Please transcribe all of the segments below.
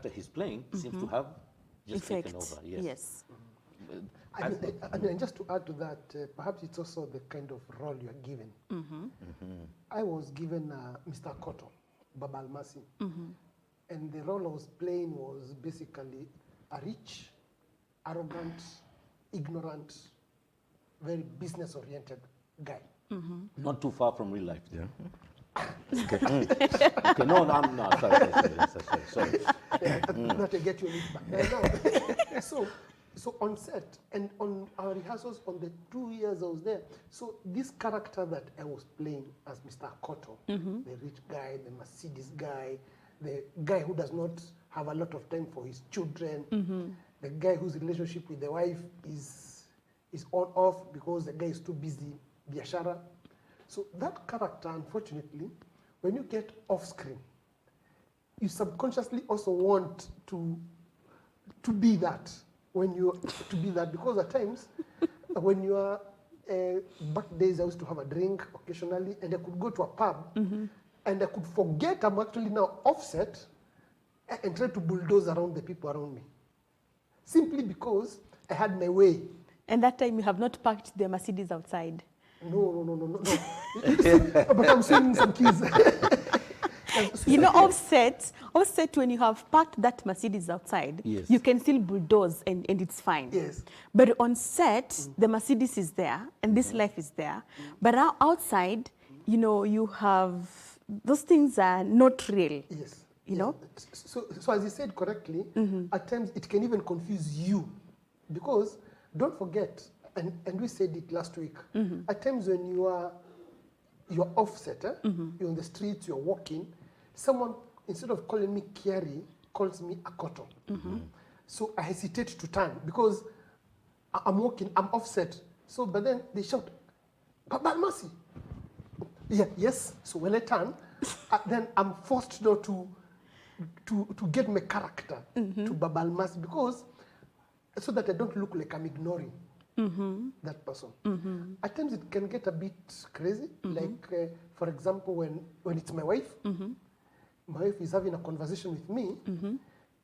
character he's playing seems to have just taken over. Yes. I mean, just to add to that, perhaps it's also the kind of role you are given. I was given Mr. Koto, Baba Almasi, and the role I was playing was basically a rich, arrogant, ignorant, very business-oriented guy. Not too far from real life, yeah. Okay. Okay, no, I'm not. Sorry. Not to get you back. No. So on set and on our rehearsals, on the 2 years I was there, so this character that I was playing as Mr. Koto, the rich guy, the Mercedes guy, the guy who does not have a lot of time for his children, the guy whose relationship with the wife is on off because the guy is too busy, biashara. So that character, unfortunately, when you get off screen, you subconsciously also want to be that. Because at times, when you are, back days I used to have a drink occasionally, and I could go to a pub, and I could forget I'm actually now offset, and try to bulldoze around the people around me. Simply because I had my way. And that time you have not parked the Mercedes outside. No. But I'm saving some keys. You know, offset, when you have parked that Mercedes outside, yes, you can still bulldoze and it's fine. Yes. But on set, the Mercedes is there and this life is there. But outside, you know, you have, those things are not real. Yes. You know? So as you said correctly, at times it can even confuse you. Because don't forget, and we said it last week, at times when you're offset, you're on the streets, you're walking, someone, instead of calling me Kiari, calls me Akoto. So I hesitate to turn because I'm walking, I'm offset. So, but then they shout, Baba Almasi. Yeah, yes. So when I turn, then I'm forced now to get my character to Baba Almasi because, so that I don't look like I'm ignoring that person. At times it can get a bit crazy. Like, for example, when it's my wife is having a conversation with me,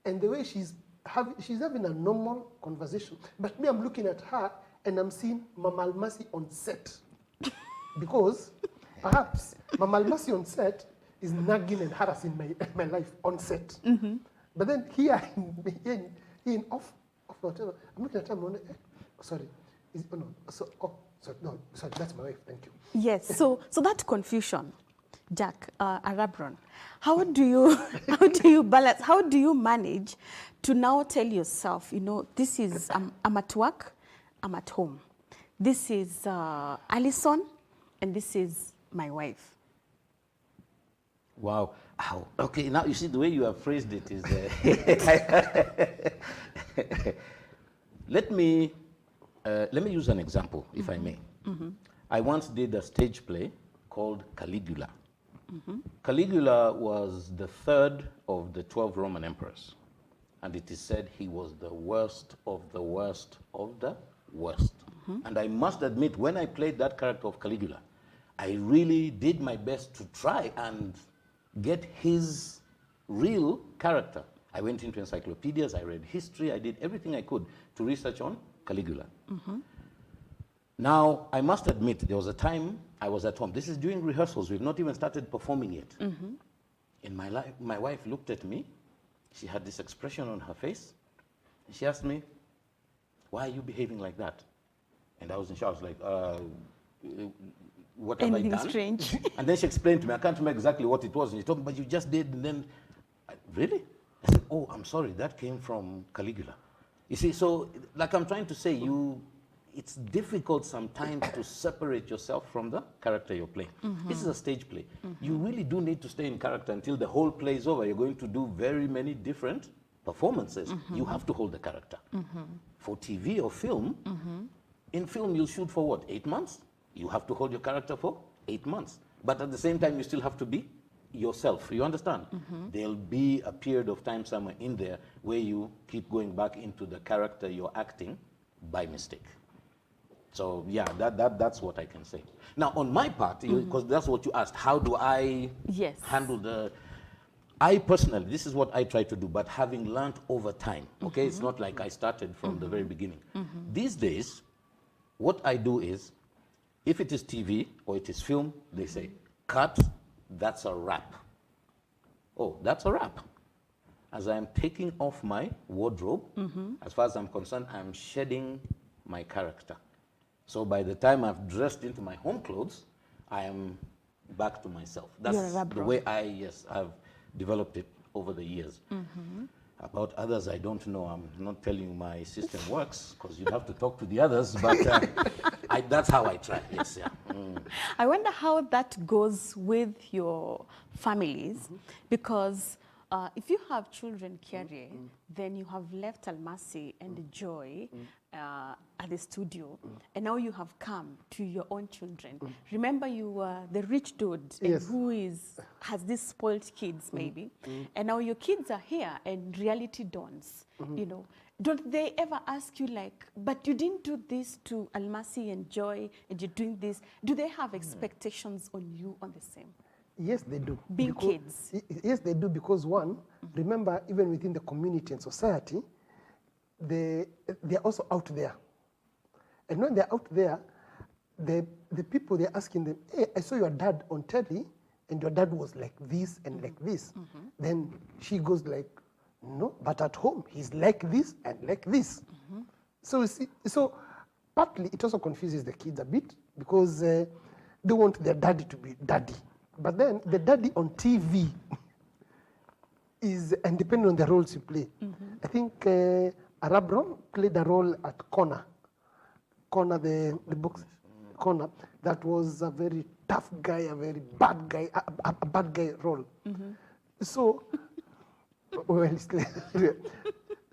and the way she's having a normal conversation, but me, I'm looking at her and I'm seeing Mama Almasi on set. Because perhaps Mama Almasi on set is nagging and harassing my life on set. But then here in off whatever, I'm looking at her, I'm like, sorry. Sorry, that's my wife, thank you. Yes, so that confusion, Jack, Arabron, how do you balance, how do you manage to now tell yourself, you know, this is, I'm at work, I'm at home. This is Alison, and this is my wife. Wow. Ow. Okay, now you see the way you have phrased it is... Let me use an example, if I may. I once did a stage play called Caligula. Caligula was the third of the 12 Roman emperors. And it is said he was the worst of the worst of the worst. And I must admit, when I played that character of Caligula, I really did my best to try and get his real character. I went into encyclopedias, I read history, I did everything I could to research on Caligula. Now, I must admit, there was a time I was at home. This is during rehearsals. We've not even started performing yet. In my life, my wife looked at me. She had this expression on her face. And she asked me, why are you behaving like that? And I was in shock. I was like, what have I done? Strange. And then she explained to me, I can't remember exactly what it was. And she told me, but you just did. And then, really? I said, oh, I'm sorry, that came from Caligula. You see, so like I'm trying to say, it's difficult sometimes to separate yourself from the character you're playing. This is a stage play. You really do need to stay in character until the whole play is over. You're going to do very many different performances. You have to hold the character. For TV or film, in film you'll shoot for what, 8 months? You have to hold your character for 8 months. But at the same time, you still have to be yourself. You understand? There'll be a period of time somewhere in there where you keep going back into the character you're acting by mistake. So yeah, that's what I can say. Now on my part, because that's what you asked, how do I handle the... I personally, this is what I try to do, but having learned over time, okay? It's not like I started from the very beginning. These days, what I do is, if it is TV or it is film, they say, cut, that's a wrap. Oh, that's a wrap. As I am taking off my wardrobe, as far as I'm concerned, I'm shedding my character. So by the time I've dressed into my home clothes, I am back to myself. That's the way I've developed it over the years. About others, I don't know. I'm not telling you my system works, because you'd have to talk to the others, but that's how I try, yes, yeah. I wonder how that goes with your families, because if you have children, Kiarie, then you have left Almasi and Joy at the studio, and now you have come to your own children. Remember, you were the rich dude Yes. who has these spoiled kids, maybe, and now your kids are here, and reality dawns. You know, don't they ever ask you like, "But you didn't do this to Almasi and Joy, and you're doing this"? Do they have expectations on you on the same? Yes, they do. Being kids. Yes, they do, because one, remember, even within the community and society, they're also out there. And when they're out there, the people, they're asking them, "Hey, I saw your dad on telly, and your dad was like this and like this." Then she goes like, "No, but at home, he's like this and like this." So you see, so partly it also confuses the kids a bit, because they want their daddy to be daddy. But then the daddy on TV is, and depending on the roles you play. I think Arabron played a role at Connor, the box, Connor, that was a very tough guy, a very bad guy, a bad guy role. So, well,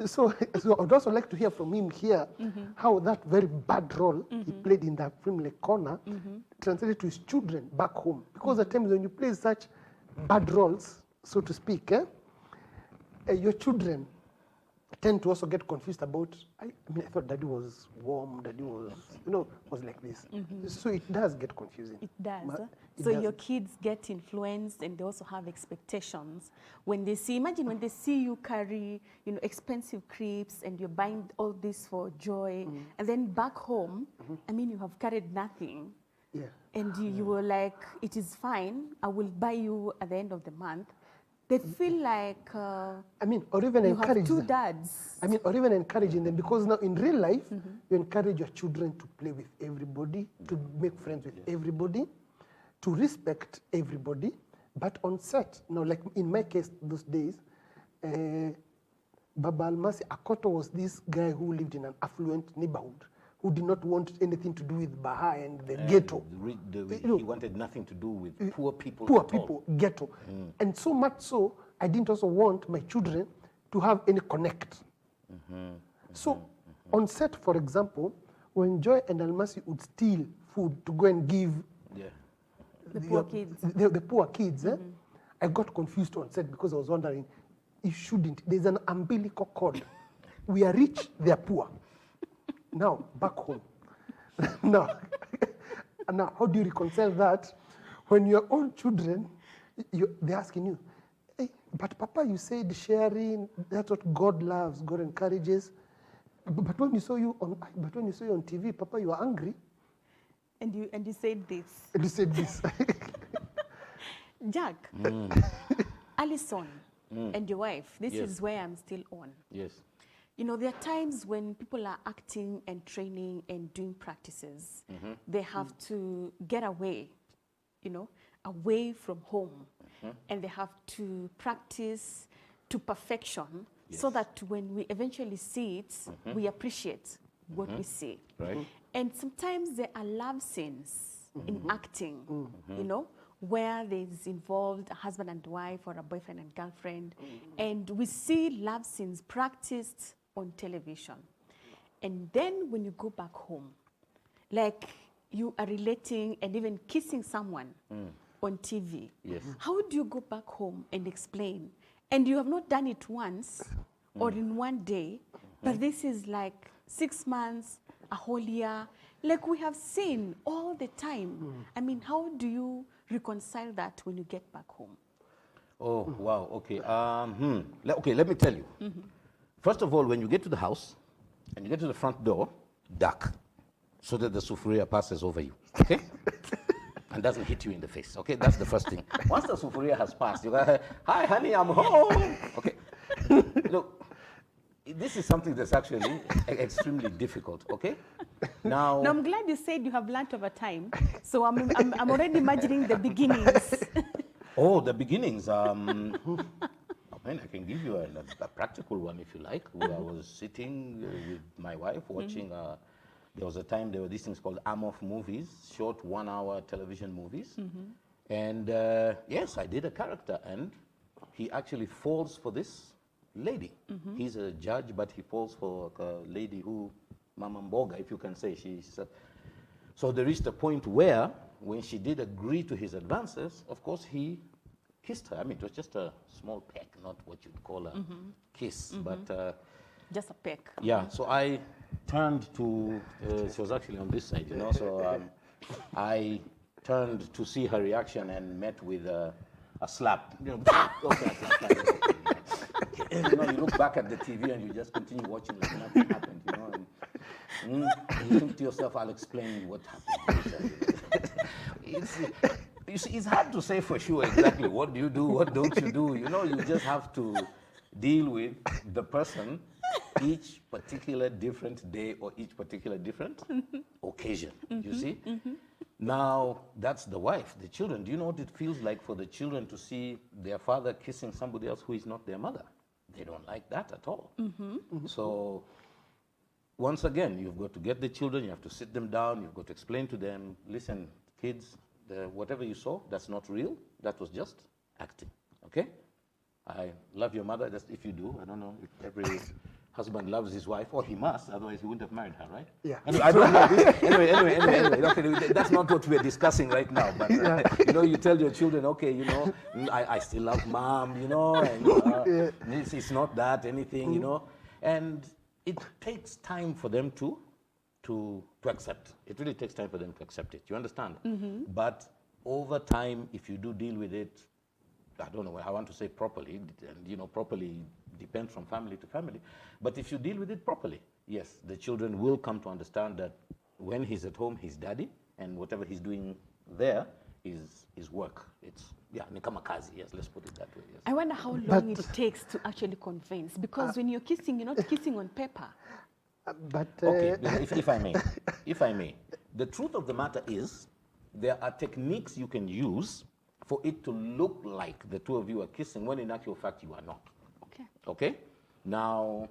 so I'd also like to hear from him here how that very bad role he played in that film like Connor translated to his children back home. Because at times when you play such bad roles, so to speak, your children tend to also get confused about, I mean, I thought daddy was warm, daddy was, was like this. So it does get confusing. It does. It So does. your kids get influenced, and they also have expectations. When they see, imagine when they see you carry, expensive crepes, and you're buying all this for Joy, and then back home, I mean, you have carried nothing. Yeah. And you were like, "It is fine, I will buy you at the end of the month." They feel like I mean, or even you have encourage two them. dads. I mean, or even encouraging them, because now in real life, you encourage your children to play with everybody, to make friends with everybody, to respect everybody. But on set, like in my case those days, Baba Almasi Akoto was this guy who lived in an affluent neighborhood, who did not want anything to do with Baha and the ghetto. He wanted nothing to do with poor people Poor at all. people, ghetto. And so much so, I didn't also want my children to have any connect. So on set, for example, when Joy and Almasi would steal food to go and give The poor kids. the poor kids, I got confused on set, because I was wondering, you shouldn't. There's an umbilical cord. We are rich, they are poor. Now, back home. now, how do you reconcile that when your own children, they're asking you, "Hey, but Papa, you said sharing, that's what God loves, God encourages. But when you saw you on TV, Papa, you are angry." And you said this. And you said this. Jack, Alison and your wife, this Yes. is where I'm still on. Yes. There are times when people are acting and training and doing practices, they have to get away, away from home. And they have to practice to perfection, so that when we eventually see it, we appreciate what we see. Right. And sometimes there are love scenes in acting, where there's involved a husband and wife or a boyfriend and girlfriend. And we see love scenes practiced on television. And then when you go back home, like you are relating and even kissing someone on TV, Yes. how do you go back home and explain? And you have not done it once or in one day, but this is like 6 months, a whole year, like we have seen all the time. I mean, how do you reconcile that when you get back home? Oh, wow. Okay. Okay, let me tell you. First of all, when you get to the house and you get to the front door, duck so that the sufuria passes over you. Okay? And doesn't hit you in the face. Okay? That's the first thing. Once the sufuria has passed, you go, hi, honey, I'm home. Okay. Look, this is something that's actually extremely difficult. Okay? Now, No, I'm glad you said you have learnt over time. So I'm already imagining the beginnings. oh, the beginnings. I mean, I can give you a practical one if you like. Where I was sitting with my wife watching. There was a time there were these things called Amof movies, short 1 hour television movies. And yes, I did a character, and he actually falls for this lady. He's a judge, but he falls for a lady who, Mama Mboga, if you can say. So there reached a point where, when she did agree to his advances, of course, he kissed her. I mean, it was just a small peck, not what you'd call a kiss, but Just a peck. yeah. So I turned to. She was actually on this side, you know. So I turned to see her reaction and met with a slap. You know, okay, you know, you look back at the TV and you just continue watching like nothing happened, you know. And you think to yourself, "I'll explain what happened." You see, it's hard to say for sure exactly what do you do, what don't you do. You know, you just have to deal with the person each particular different day or each particular different occasion. You see? Now, that's the wife. The children, do you know what it feels like for the children to see their father kissing somebody else who is not their mother? They don't like that at all. So, once again, you've got to get the children, you have to sit them down, you've got to explain to them, listen, kids, whatever you saw, that's not real, that was just acting, okay? I love your mother, that's if you do. I don't know if every husband loves his wife, or he must, otherwise he wouldn't have married her, right? Yeah. Anyway, I don't know. Anyway, okay, that's not what we're discussing right now, but you know, you tell your children, okay, you know, I still love mom, you know, and it's not that, anything, you know, and it takes time for them to accept. It really takes time for them to accept it. You understand? But over time, if you do deal with it, I don't know, I want to say properly, and you know, properly depends from family to family. But if you deal with it properly, yes, the children will come to understand that when he's at home, he's daddy, and whatever he's doing there is work. It's, yeah, ni kama kazi, yes, let's put it that way, yes. I wonder how long it takes to actually convince, because when you're kissing, you're not kissing on paper. Okay, if I may, the truth of the matter is, there are techniques you can use for it to look like the two of you are kissing, when in actual fact you are not. Okay. Okay? Now,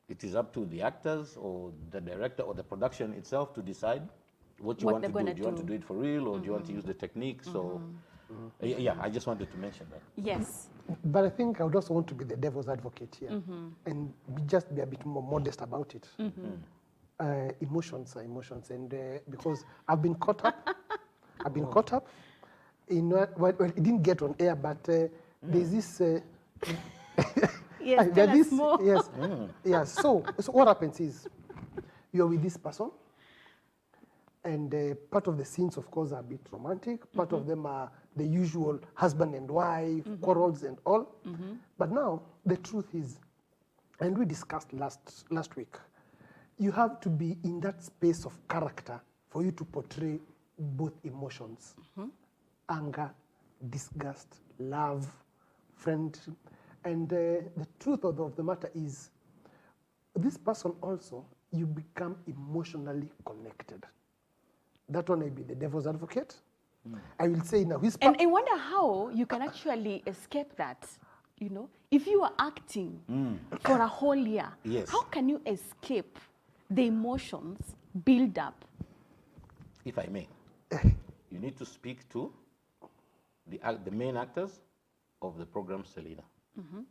it is up to the actors or the director or the production itself to decide what you want to do. Do you want to do it for real, or do you want to use the technique? So, yeah, I just wanted to mention that. Yes. But I think I would also want to be the devil's advocate here and just be a bit more modest about it. Emotions are emotions, and because I've been caught up, in well, it didn't get on air, but there's this. Yes, tell us more. Yes, yes. So what happens is, you're with this person, and part of the scenes, of course, are a bit romantic. Part of them are the usual husband and wife quarrels and all. But now the truth is, and we discussed last week, you have to be in that space of character for you to portray both emotions: anger, disgust, love, friendship. And the truth of the matter is, this person also, you become emotionally connected. That one may be the devil's advocate. I will say now, And I wonder how you can actually escape that. You know, if you are acting for a whole year, Yes. how can you escape the emotions build up? If I may, you need to speak to the main actors of the program, Selena.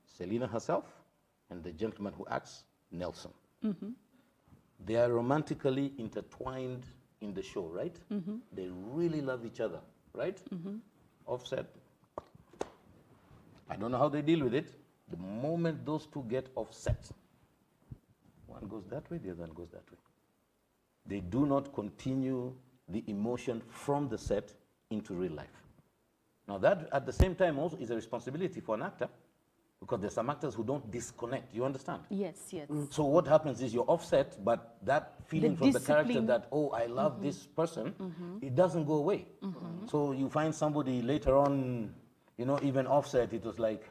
Selena herself and the gentleman who acts, Nelson. They are romantically intertwined in the show, right? They really love each other, right? Offset. I don't know how they deal with it. The moment those two get offset, one goes that way, the other one goes that way. They do not continue the emotion from the set into real life. Now that at the same time also is a responsibility for an actor, because there's some actors who don't disconnect. You understand? Yes, yes. So what happens is you're offset, but that feeling from the character discipline. that, oh, I love this person, it doesn't go away. So you find somebody later on, you know, even offset, it was like,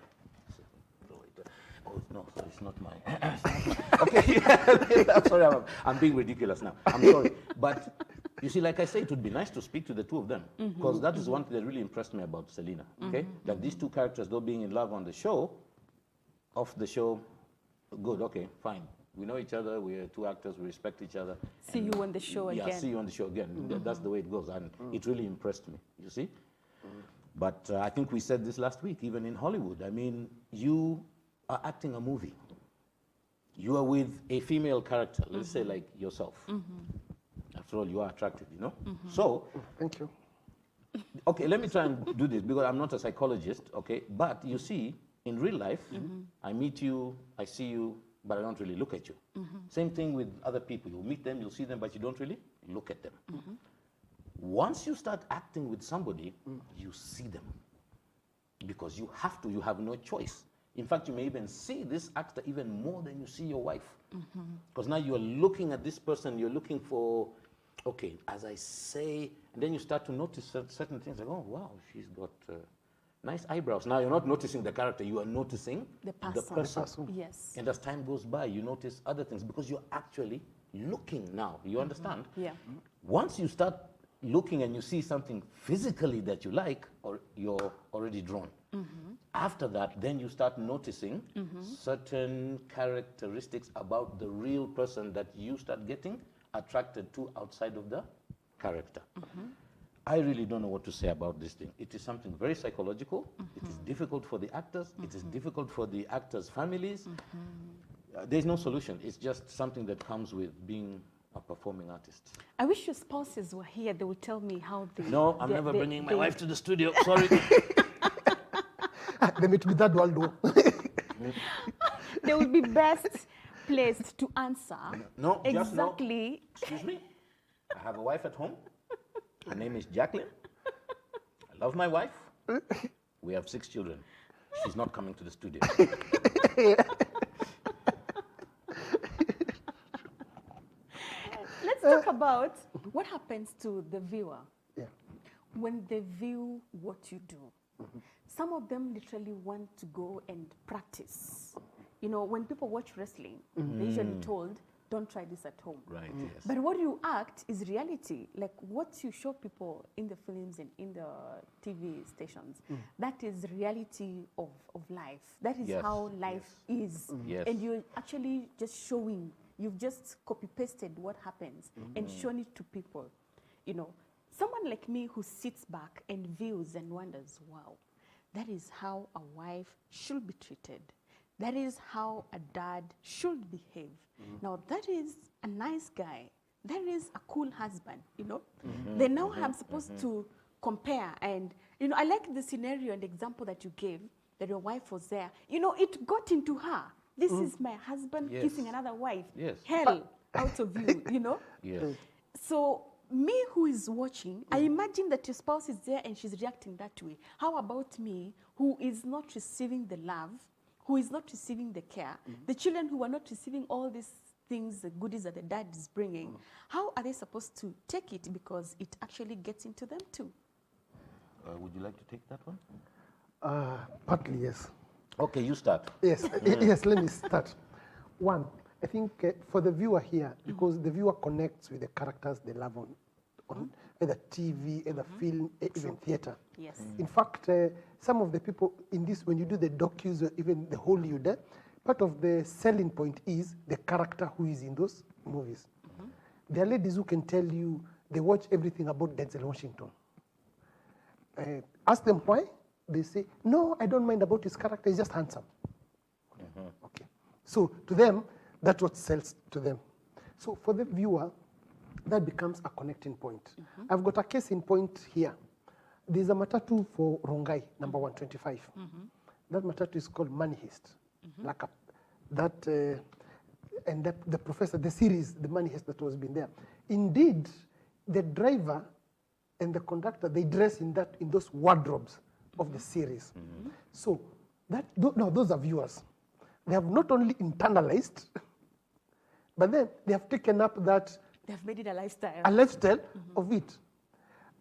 oh, no, so it's not mine. Okay, I'm sorry, I'm being ridiculous now. I'm sorry. But you see, like I say, it would be nice to speak to the two of them, because that is one thing that really impressed me about Selena, okay? That these two characters, though being in love on the show, off the show, good, okay, fine. We know each other, we're two actors, we respect each other. See you on the show again. Yeah, see you on the show again. That's the way it goes, and it really impressed me, you see? But I think we said this last week, even in Hollywood. I mean, you are acting a movie. You are with a female character, let's say like yourself. After all, you are attractive, you know? So, Thank you. okay, let me try and do this, because I'm not a psychologist, okay? But you see, in real life, I meet you, I see you, but I don't really look at you. Same thing with other people. You meet them, you'll see them, but you don't really look at them. Once you start acting with somebody, you see them. Because you have to, you have no choice. In fact, you may even see this actor even more than you see your wife. Because now you're looking at this person, you're looking for, okay, as I say, and then you start to notice certain things, like, oh, wow, she's got nice eyebrows. Now you're not noticing the character, you are noticing The person. Yes. And as time goes by, you notice other things, because you're actually looking now. You understand? Yeah. Once you start looking and you see something physically that you like, or you're already drawn. After that, then you start noticing certain characteristics about the real person that you start getting attracted to outside of the character. I really don't know what to say about this thing. It is something very psychological. It is difficult for the actors. It is difficult for the actors' families. There's no solution. It's just something that comes with being a performing artist. I wish your spouses were here. They would tell me how they... No, I'm never bringing my wife to the studio. Sorry. They meet with that Waldo. They would be best placed to answer No, just no. exactly... Excuse me. I have a wife at home. Her name is Jacqueline. I love my wife. We have 6 children. She's not coming to the studio. Let's talk about what happens to the viewer Yeah. when they view what you do. Some of them literally want to go and practice. You know, when people watch wrestling, they're usually told, don't try this at home. Right, yes. But what you act is reality. Like what you show people in the films and in the TV stations, that is reality of life. That is Yes, how life is. Yes. And you're actually just showing, you've just copy-pasted what happens and shown it to people. You know, someone like me who sits back and views and wonders, wow, that is how a wife should be treated. That is how a dad should behave. Now, that is a nice guy. That is a cool husband, you know. Then now I'm supposed to compare. And, you know, I like the scenario and example that you gave, that your wife was there. You know, it got into her. This is my husband Yes. kissing another wife. Yes. Hell out of you, you know. Yes. So me who is watching, I imagine that your spouse is there and she's reacting that way. How about me who is not receiving the love, who is not receiving the care, the children who are not receiving all these things, the goodies that the dad is bringing, how are they supposed to take it, because it actually gets into them too? Would you like to take that one? Partly, yes. Okay, you start. Yes, yes, let me start. One, I think for the viewer here, because the viewer connects with the characters they love on either TV, either film, even theater. Yes. In fact, some of the people in this, when you do the docus or even the Hollywood, part of the selling point is the character who is in those movies. There are ladies who can tell you they watch everything about Denzel Washington. Ask them why, they say, no, I don't mind about his character, he's just handsome. Okay. So to them, that's what sells to them. So for the viewer, that becomes a connecting point. I've got a case in point here. There's a matatu for Rongai, number 125. That matatu is called Money Heist. Like and the professor, the series, the Money Heist that was been there. Indeed, the driver and the conductor, they dress in those wardrobes of the series. So now those are viewers. They have not only internalized, but then they have taken up that They've made it a lifestyle. of it.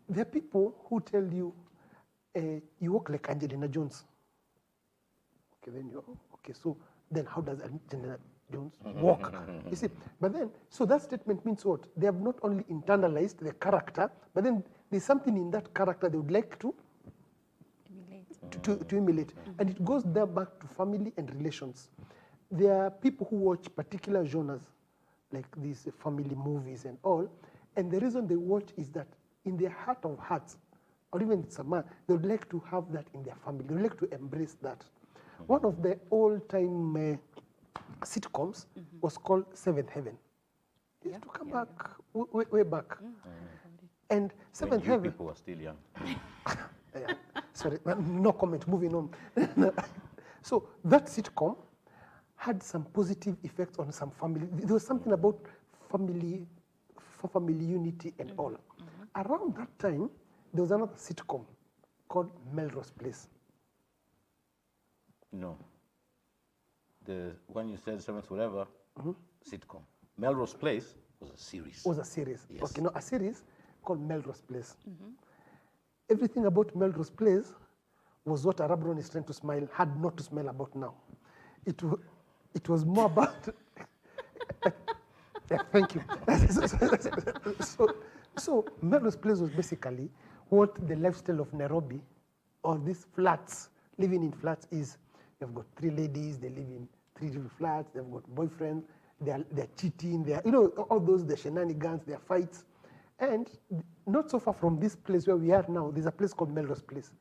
There are people who tell you, you walk like Angelina Jones. Okay, then okay, so then how does Angelina Jones walk? You see, but then, so that statement means what? They have not only internalized the character, but then there's something in that character they would like to emulate. And it goes there back to family and relations. There are people who watch particular genres, like these family movies and all, and the reason they watch is that in their heart of hearts, or even it's a man, they would like to have that in their family. They would like to embrace that. One of the all-time sitcoms was called Seventh Heaven. It used to come back, way back. And Seventh When you Heaven... people were still young. Sorry, no comment, moving on. So that sitcom had some positive effects on some family. There was something about family unity and all. Around that time, there was another sitcom called Melrose Place. No. The one you said, seventh whatever, sitcom. Melrose Place was a series. Was a series. Yes. Okay, no, a series called Melrose Place. Everything about Melrose Place was what Arabron is trying to smile, had not to smile about now. It was more about... Yeah, thank you. So Melrose Place was basically what the lifestyle of Nairobi, or these flats, living in flats is. You've got 3 ladies, they live in 3 different flats, they've got boyfriends, they're cheating, all those, the shenanigans, their fights. And not so far from this place where we are now, there's a place called Melrose Place,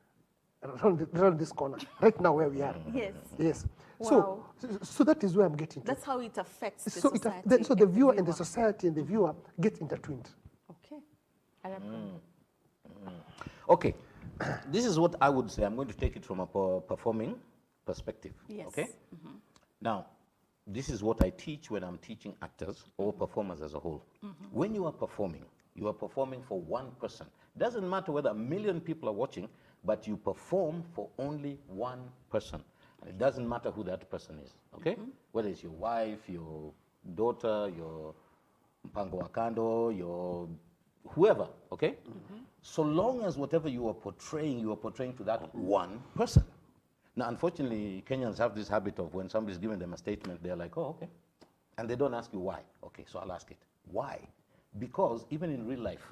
around this corner, right now where we are. Yes. Yes. Wow. So that is where I'm getting to. That's how it affects the So society. so the viewer and the society and the viewer get intertwined. Okay. Arabron. Okay, this is what I would say. I'm going to take it from a performing perspective. Yes. Okay? Now, this is what I teach when I'm teaching actors or performers as a whole. When you are performing for one person. Doesn't matter whether 1 million people are watching, but you perform for only one person. And it doesn't matter who that person is, okay? Whether it's your wife, your daughter, your mpango wakando, your whoever, okay? So long as whatever you are portraying to that one person. Now, unfortunately, Kenyans have this habit of when somebody's giving them a statement, they're like, oh, okay. And they don't ask you why. Okay, so I'll ask it. Why? Because even in real life,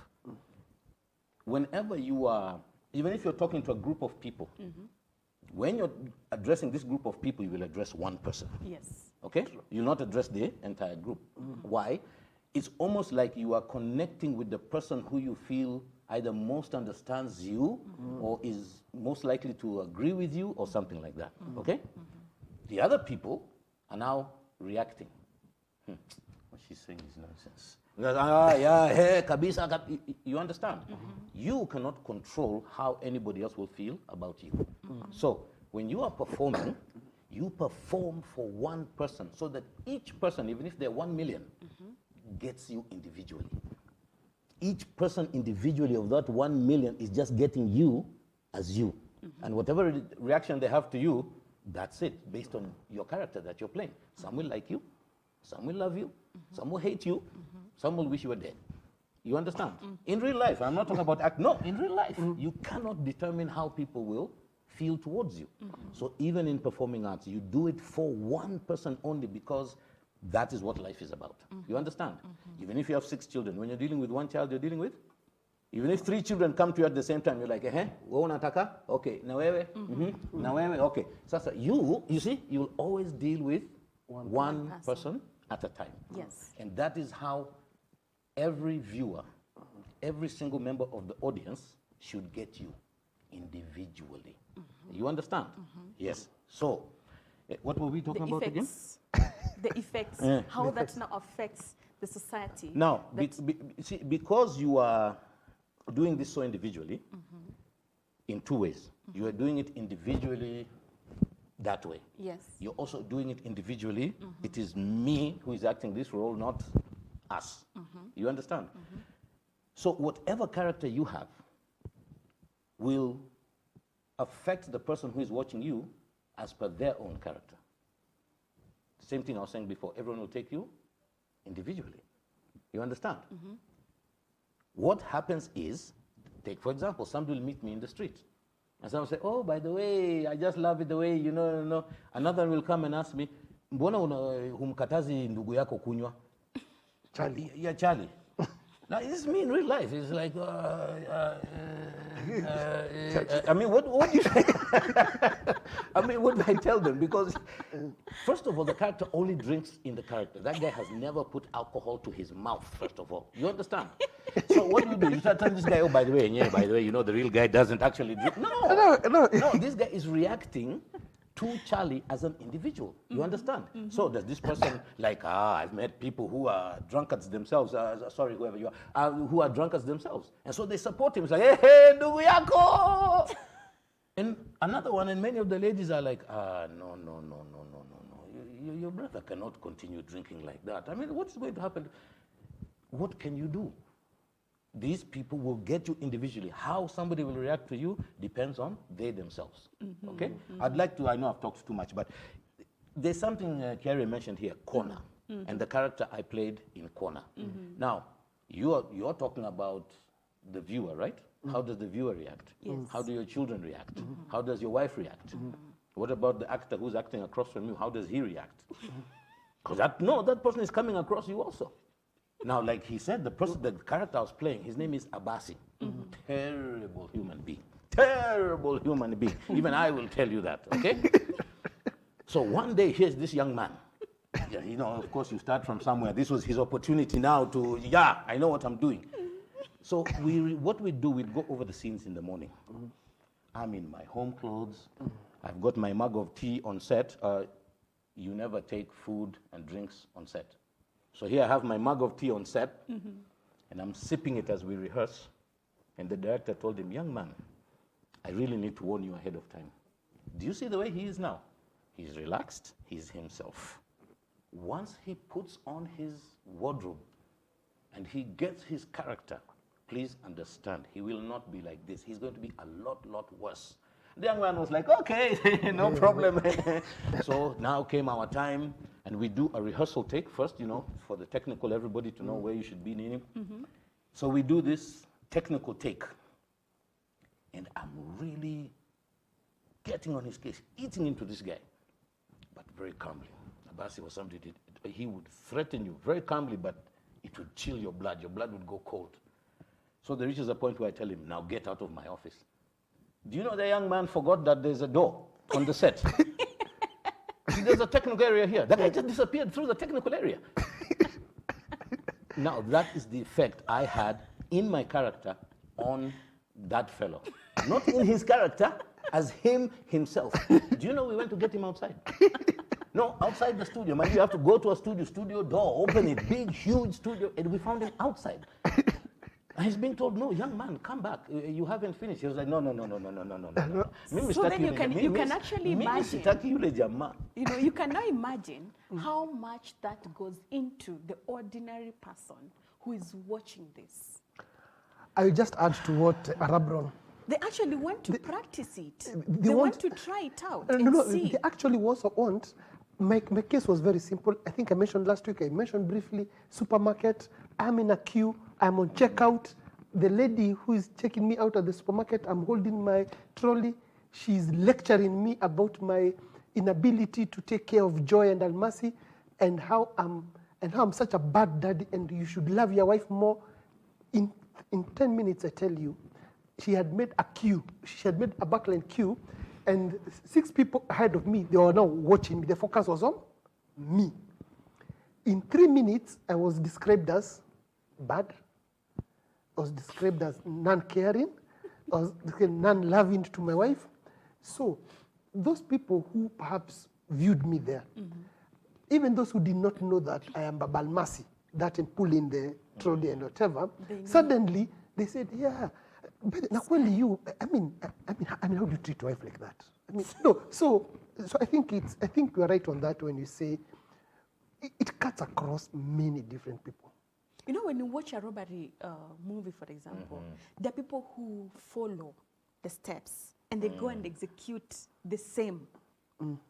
whenever you are, even if you're talking to a group of people, when you're addressing this group of people, you will address one person. Yes. Okay? You'll not address the entire group. Why? It's almost like you are connecting with the person who you feel either most understands you or is most likely to agree with you or something like that. Okay? The other people are now reacting. What she's saying is nonsense. Kabisa. You understand? You cannot control how anybody else will feel about you. So when you are performing, you perform for one person so that each person, even if they're 1 million, gets you individually. Each person individually of that 1 million is just getting you as you. And whatever reaction they have to you, that's it, based on your character that you're playing. Some will like you, some will love you, some will hate you, some will wish you were dead. You understand? In real life, I'm not talking about act. No, in real life, you cannot determine how people will feel towards you. So even in performing arts, you do it for one person only because that is what life is about. You understand? Even if you have 6 children, when you're dealing with one child, you're dealing with? Even if 3 children come to you at the same time, you're like, wewe unataka? Okay, na wewe? Na wewe? Okay. Sasa, you see, you'll always deal with one person at a time. Yes. And that is how every viewer, every single member of the audience should get you individually. You understand? Yes. So, what were we talking about again? The effects, how that now affects the society. Now, see, because you are doing this so individually, in 2 ways. You are doing it individually that way. Yes. You're also doing it individually. It is me who is acting this role, not us. You understand? So whatever character you have will affect the person who is watching you as per their own character. Same thing I was saying before, everyone will take you individually. You understand? What happens is, take for example, somebody will meet me in the street. And someone will say, oh, by the way, I just love it the way, no. Another one will come and ask me, mbona humkatazi ndugu yako kunywa? Charlie. Yeah, Charlie. Now, this is me in real life. It's like, I mean, what do you say? I mean, what do I tell them? Because, first of all, the character only drinks in the character. That guy has never put alcohol to his mouth, first of all. You understand? So what do? You start telling this guy, oh, by the way, the real guy doesn't actually drink. No, this guy is reacting to Charlie as an individual. You understand? So does this person, like, I've met people who are drunkards themselves, sorry, whoever you are, who are drunkards themselves. And so they support him. It's like, hey, ndugu yako! And another one, and many of the ladies are like, no. Your brother cannot continue drinking like that. I mean, what's going to happen? What can you do? These people will get you individually. How somebody will react to you depends on they themselves. Okay? I'd like to, I know I've talked too much, but there's something Carrie mentioned here, Corner, and the character I played in Corner. Now, you're talking about the viewer, right? How does the viewer react? Yes. How do your children react? How does your wife react? What about the actor who's acting across from you? How does he react? Because that person is coming across you also. Now, like he said, the character I was playing, his name is Abasi. Terrible human being. Terrible human being. Even I will tell you that, okay? So one day, here's this young man. Yeah, of course, you start from somewhere. This was his opportunity now to, I know what I'm doing. So what we do, we'd go over the scenes in the morning. I'm in my home clothes. I've got my mug of tea on set. You never take food and drinks on set. So here I have my mug of tea on set, and I'm sipping it as we rehearse. And the director told him, young man, I really need to warn you ahead of time. Do you see the way he is now? He's relaxed, he's himself. Once he puts on his wardrobe and he gets his character, please understand, he will not be like this. He's going to be a lot worse. The young man was like, okay, no problem. So now came our time, and we do a rehearsal take first, for the technical, everybody to know where you should be needing. So we do this technical take. And I'm really getting on his case, eating into this guy, but very calmly. Abasi was somebody, he would threaten you very calmly, but it would chill your blood. Your blood would go cold. So there reaches a point where I tell him, now get out of my office. Do you know the young man forgot that there's a door on the set? There's a technical area here. That guy just disappeared through the technical area. Now, that is the effect I had in my character on that fellow. Not in his character, as him himself. Do you know we went to get him outside? No, outside the studio. Man, you have to go to a studio door, open it, big, huge studio, and we found him outside. And he's being told, no, young man, come back. You haven't finished. He was like, no. So then you can actually imagine. You can now imagine how much that goes into the ordinary person who is watching this. I will just add to what Arabron. They actually want to practice it. They want to try it out and see. They actually also want. My case was very simple. I think I mentioned last week, I mentioned briefly, supermarket. I'm in a queue. I'm on checkout. The lady who is checking me out at the supermarket, I'm holding my trolley. She's lecturing me about my inability to take care of Joy and Almasi, and how I'm such a bad daddy, and you should love your wife more. In 10 minutes, I tell you, she had made a queue. She had made a backline queue, and 6 people ahead of me, they were now watching me. The focus was on me. In 3 minutes, I was described as bad. I was described as non-caring. I was described non-loving to my wife. So those people who perhaps viewed me there, even those who did not know that I am Baba Almasi, that and pull in the trolley and whatever, suddenly they said, yeah, but Nakweli, you, I mean, how do you treat your wife like that? I mean, no. So I think you're right on that when you say it cuts across many different people. You know, when you watch a robbery movie, for example, there are people who follow the steps and they go and execute the same,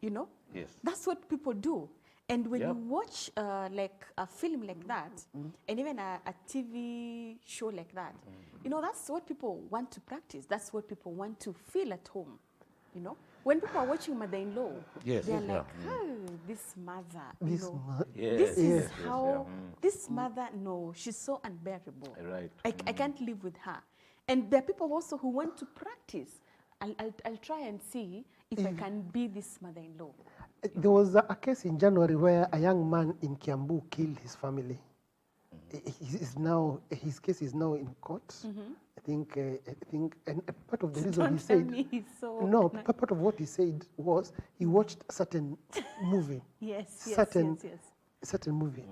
you know? Yes. That's what people do. And when Yep. you watch like a film like that, and even a TV show like that, you know, that's what people want to practice. That's what people want to feel at home, you know? When people are watching Mother-in-Law, Yes, they're yeah. like, oh, this mother, you This know, mo- Yes, this is yes, yes, how, this mother, no, she's so unbearable. Right. I can't live with her. And there are people also who want to practice. I'll try and see if I can be this mother-in-law. There was a case in January where a young man in Kiambu killed his family. His case is now in court. I think, and part of the reason Don't he tell said, me he's so... no, part of what he said was he watched a certain movie. Yes, certain, yes. certain movie.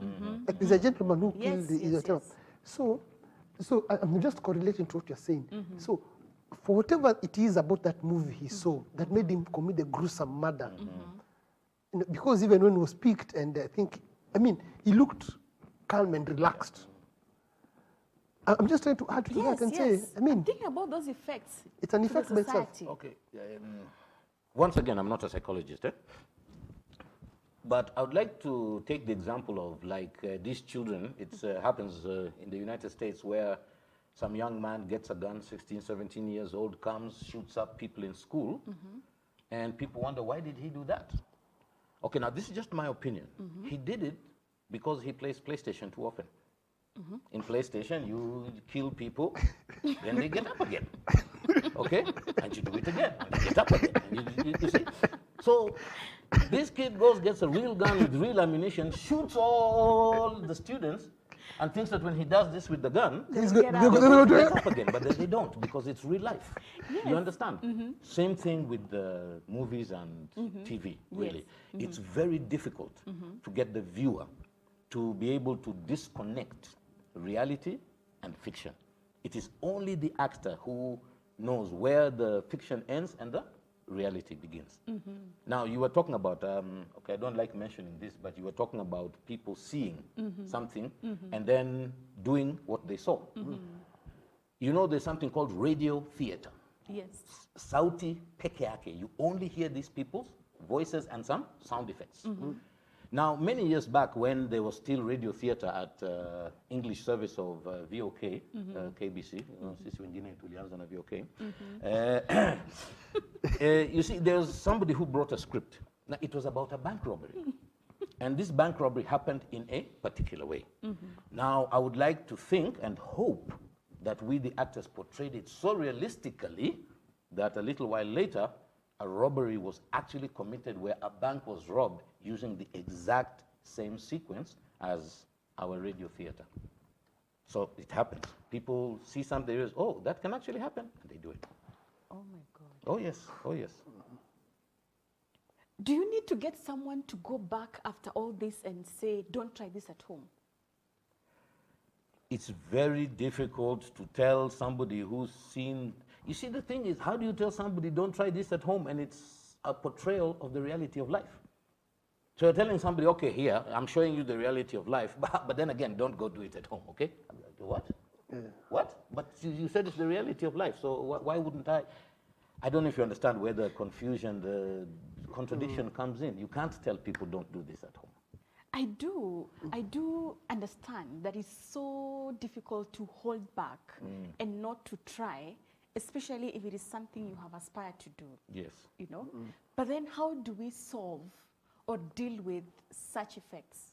Like, there's a gentleman who Yes, killed yes, yes. So I'm just correlating to what you're saying. So for whatever it is about that movie he saw that made him commit a gruesome murder, you know, because even when he was picked, and he looked calm and relaxed. I'm just trying to add to that and say, I'm thinking about those effects. it's an to the effect by itself. society. Okay. Once again, I'm not a psychologist, but I would like to take the example of these children. It happens in the United States where some young man gets a gun, 16, 17 years old, comes, shoots up people in school, and people wonder, why did he do that? Okay, now this is just my opinion. He did it because he plays PlayStation too often. In PlayStation, you kill people, then they get up again. Okay? And you do it again, and they get up again. And you see? So this kid goes, gets a real gun with real ammunition, shoots all the students, and thinks that when he does this with the gun, He's Get good. out. they're going to get up again, but they don't, because it's real life. Yes. You understand? Same thing with the movies and TV, really. It's very difficult to get the viewer to be able to disconnect reality and fiction. It is only the actor who knows where the fiction ends and the reality begins. Now, you were talking about, okay, I don't like mentioning this, but you were talking about people seeing something and then doing what they saw. You know, there's something called radio theater. Yes. Sauti peke yake. You only hear these people's voices and some sound effects. Now, many years back, when there was still radio theater at English service of VOK, KBC, you know, sisi wengine tulianza na VOK. You see, there's somebody who brought a script. Now, it was about a bank robbery. And this bank robbery happened in a particular way. Now, I would like to think and hope that we, the actors, portrayed it so realistically that a little while later, a robbery was actually committed where a bank was robbed using the exact same sequence as our radio theater. So it happens. People see something, they realize, oh, that can actually happen, and they do it. Oh my God. Oh yes, oh yes. Do you need to get someone to go back after all this and say, don't try this at home? It's very difficult to tell somebody who's seen. You see, the thing is, how do you tell somebody, don't try this at home, and it's a portrayal of the reality of life? So you're telling somebody, okay, here, I'm showing you the reality of life, but then again, don't go do it at home, okay? What? What? But you said it's the reality of life, so why wouldn't I? I don't know if you understand where the confusion, the contradiction comes in. You can't tell people don't do this at home. I do understand that it's so difficult to hold back and not to try, especially if it is something you have aspired to do. Yes. You know? But then how do we solve or deal with such effects?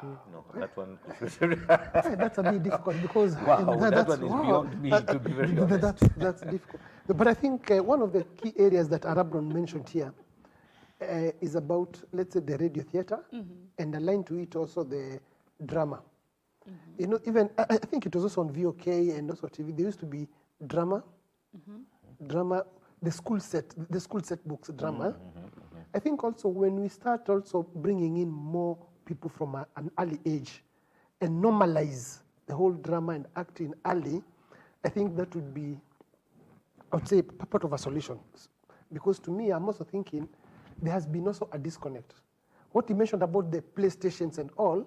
No, that one. That's a bit difficult because Wow, that one is beyond me, to be very honest. That's difficult. But I think one of the key areas that Arabron mentioned here is about, let's say, the radio theater, and aligned to it also the drama. You know, even I think it was also on VOK and also TV. There used to be drama, the school set books drama. I think also when we start also bringing in more people from an early age and normalize the whole drama and acting early, I think that would be, I would say, part of a solution. Because to me, I'm also thinking there has been also a disconnect. What you mentioned about the PlayStations and all,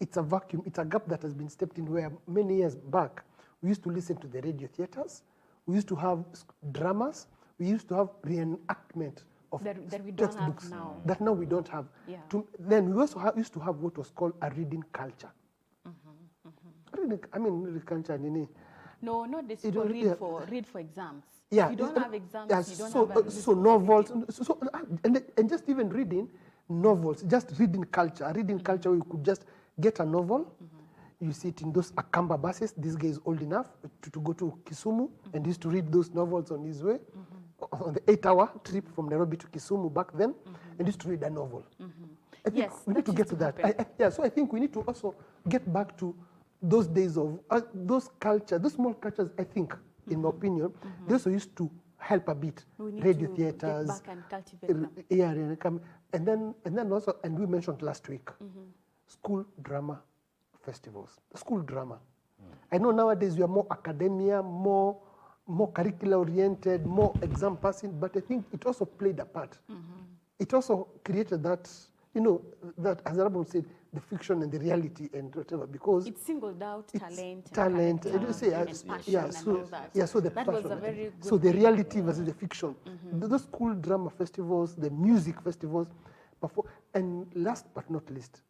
it's a vacuum, it's a gap that has been stepped in where many years back, we used to listen to the radio theaters, We used to have dramas. We used to have reenactment of That we don't have textbooks now. that now we don't have. Yeah. Then we also used to have what was called a reading culture. Reading culture, nini. No, not this. You For don't- read yeah. for exams. Yeah, If you don't have exams, yeah, you don't so, have. so novels, and just even reading novels, just reading culture. Reading culture, you could just get a novel. You sit in those Akamba buses. This guy is old enough to go to Kisumu and used to read those novels on his way, on the 8-hour trip from Nairobi to Kisumu back then, and used to read a novel. I think Yes, we need that to get used to to that. happen. So I think we need to also get back to those days of those culture, those small cultures. I think, in my opinion, they also used to help a bit. We need Radio to theaters, get back and cultivate them. yeah, and then also, and we mentioned last week, school drama festivals, school drama. I know nowadays we are more academia, more curricular oriented, more exam passing, but I think it also played a part. It also created that, that, as Arabon said, the fiction and the reality and whatever, because It singled out it's talent, talent, and, you see, and passion yeah, and so all that. yeah, so the that passion, was a very good so the thing. reality versus the fiction. Those school drama festivals, the music festivals, and last but not least,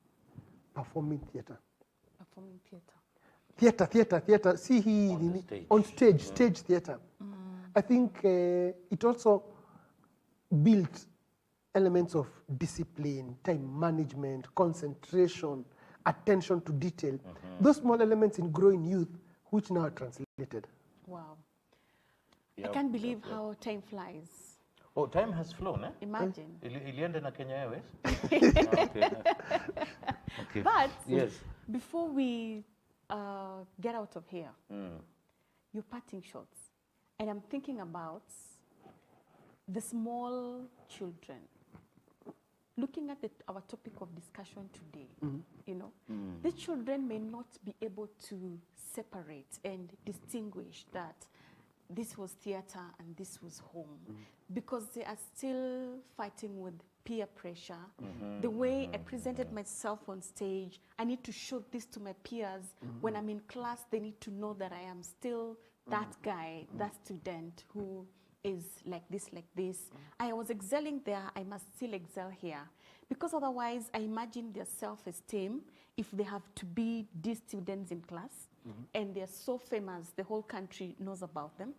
performing theatre. Performing theatre. Theatre. See, on stage theatre. I think it also built elements of discipline, time management, concentration, attention to detail. Those small elements in growing youth, which now are translated. Wow. I Yep, can't believe how time flies. Oh, time has flown, eh? Imagine. Ilienda na Kenya Airways? Okay. Okay. But Yes. before we get out of here, you're parting shots. And I'm thinking about the small children. Looking at our topic of discussion today, the children may not be able to separate and distinguish that this was theater and this was home because they are still fighting with peer pressure. The way I presented myself on stage, I need to show this to my peers. When I'm in class, they need to know that I am still that guy, that student who is like this, like this. I was excelling there, I must still excel here. Because otherwise, I imagine their self-esteem, if they have to be these students in class, and they're so famous, the whole country knows about them.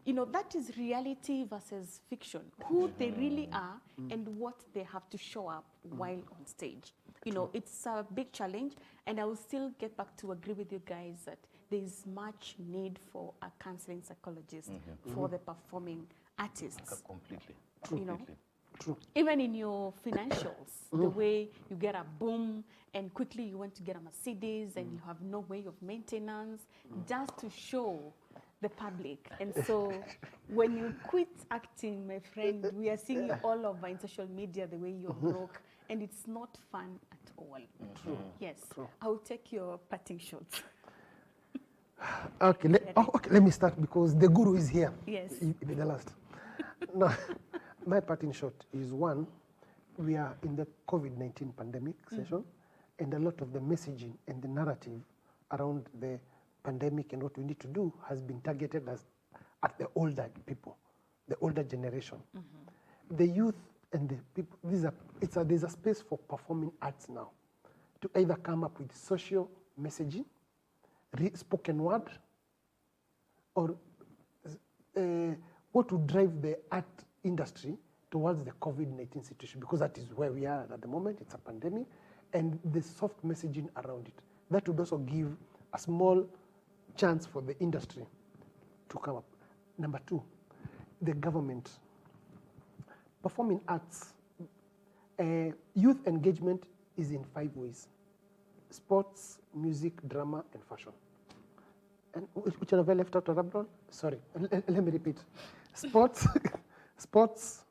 That is reality versus fiction, who they really are and what they have to show up while on stage. It's a big challenge, and I will still get back to agree with you guys that there is much need for a counseling psychologist for the performing artists. Completely. True. Even in your financials, the way you get a boom and quickly you want to get a Mercedes and you have no way of maintenance just to show the public. And so when you quit acting, my friend, we are seeing you all over in social media the way you're broke, and it's not fun at all. Yes. I will take your parting shots. Okay, let me start because the guru is here. Yes. He'll be the last. No, my parting shot is one, we are in the COVID-19 pandemic session, and a lot of the messaging and the narrative around the pandemic and what we need to do has been targeted at the older people, the older generation. The youth and the people, there's a space for performing arts now to either come up with social messaging, spoken word, or what would drive the art industry towards the COVID-19 situation, because that is where we are at the moment. It's a pandemic, and the soft messaging around it. That would also give a small chance for the industry to come up. Number two, the government. Performing arts, youth engagement is in 5 ways: sports, music, drama, and fashion. And which one have I left out, Rabron? Sorry, let me repeat. Sports,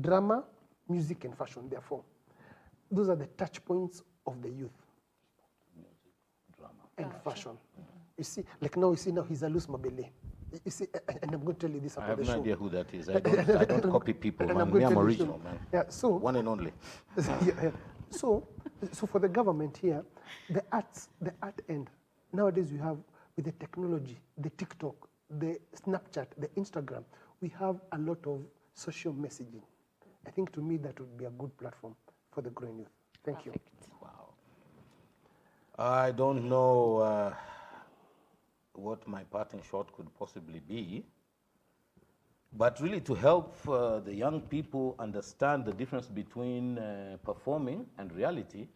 drama, music, and fashion, therefore. Those are the touch points of the youth. Drama. And fashion. You see, like now, he's a loose mobile. You see, and I'm going to tell you this I about have the no show. idea who that is. I don't copy people, And man. I'm going Me, to I'm tell you original, so. man. Yeah, so One and only. yeah. So for the government here, the art end. Nowadays you have, with the technology, the TikTok, the Snapchat, the Instagram, we have a lot of social messaging. I think to me that would be a good platform for the growing youth. Thank you. Wow. I don't know what my parting shot could possibly be, but really to help the young people understand the difference between performing and reality.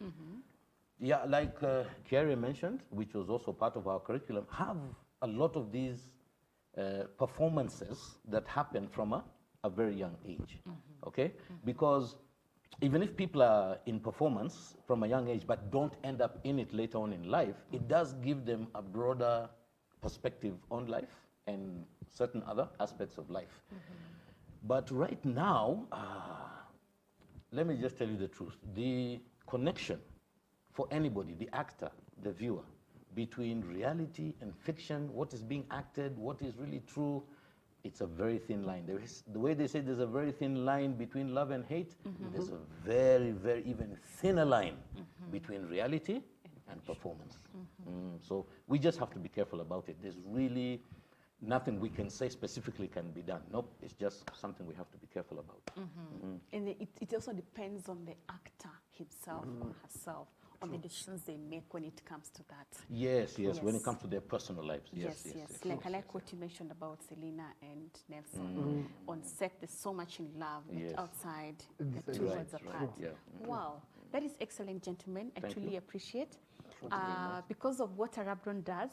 Yeah, like Kiara mentioned, which was also part of our curriculum, have a lot of these performances that happen from a very young age, okay? Because even if people are in performance from a young age but don't end up in it later on in life, it does give them a broader perspective on life and certain other aspects of life. But right now, let me just tell you the truth. The connection for anybody, the actor, the viewer, between reality and fiction, what is being acted, what is really true, it's a very thin line. There is, the way they say there's a very thin line between love and hate, there's a very, very even thinner line between reality and performance. So we just have to be careful about it. There's really nothing we can say specifically can be done. Nope, it's just something we have to be careful about. And it also depends on the actor himself or herself, on the decisions they make when it comes to that. Yes, when Yes. it comes to their personal lives. Yes. Like I like what you mentioned about Selena and Nelson. On set, there's so much in love, but Yes. outside, It's the two right, worlds right, apart. yeah. Wow, that is excellent, gentlemen. I Thank truly you. appreciate. Because of what Arabron does,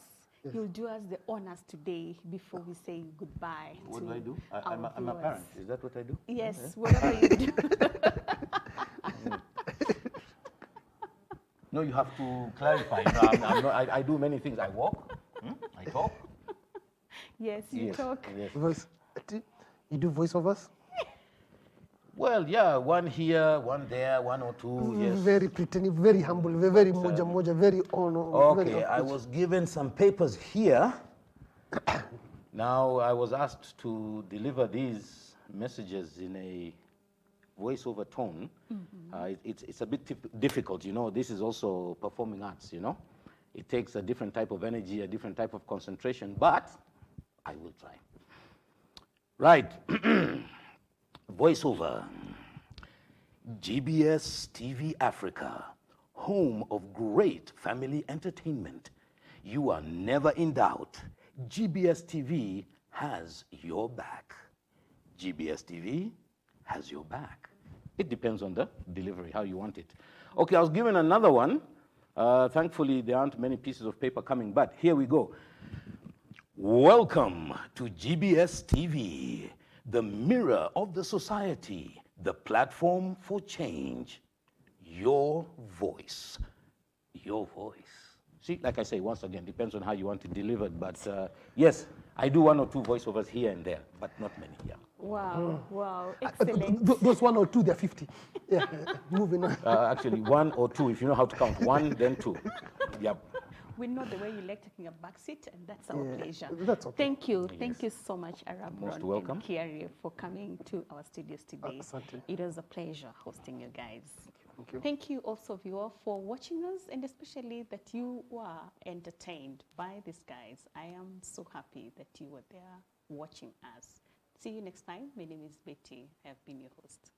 he'll do us the honors today before we say goodbye. What to do I do? our I'm a viewers. parent. Is that what I do? Yes, whatever you do. No, you have to clarify. You know, I'm not, I do many things. I walk, I talk. Yes, you Yes, talk. yes. Voice, you do voiceovers? Well, yeah, one here, one there, one or two, yes. Very pretending, very humble, very moja moja, very honor. Okay, very I was given some papers here. Now, I was asked to deliver these messages in a voiceover tone. It's a bit difficult, you know. This is also performing arts, you know. It takes a different type of energy, a different type of concentration, but I will try. Right. Voiceover. GBS TV Africa, home of great family entertainment. You are never in doubt. GBS TV has your back. GBS TV has your back. It depends on the delivery, how you want it. Okay, I was given another one. Thankfully, there aren't many pieces of paper coming, but here we go. Welcome to GBS TV, the mirror of the society, the platform for change. Your voice. Your voice. See, like I say, once again, depends on how you want it delivered. But yes, I do one or two voiceovers here and there, but not many. Yeah. Wow, wow, excellent. Those one or two, they're 50. Yeah, moving on. Actually, one or two, if you know how to count. One, then two. Yep. We know the way you like taking a back seat, and that's our pleasure. That's okay. Thank you. Thank you so much, Arabron Most welcome. and Kiari, for coming to our studios today. Asante. It was a pleasure hosting you guys. Thank you. Thank you also, viewer, for watching us, and especially that you were entertained by these guys. I am so happy that you were there watching us. See you next time. My name is Betty. I have been your host.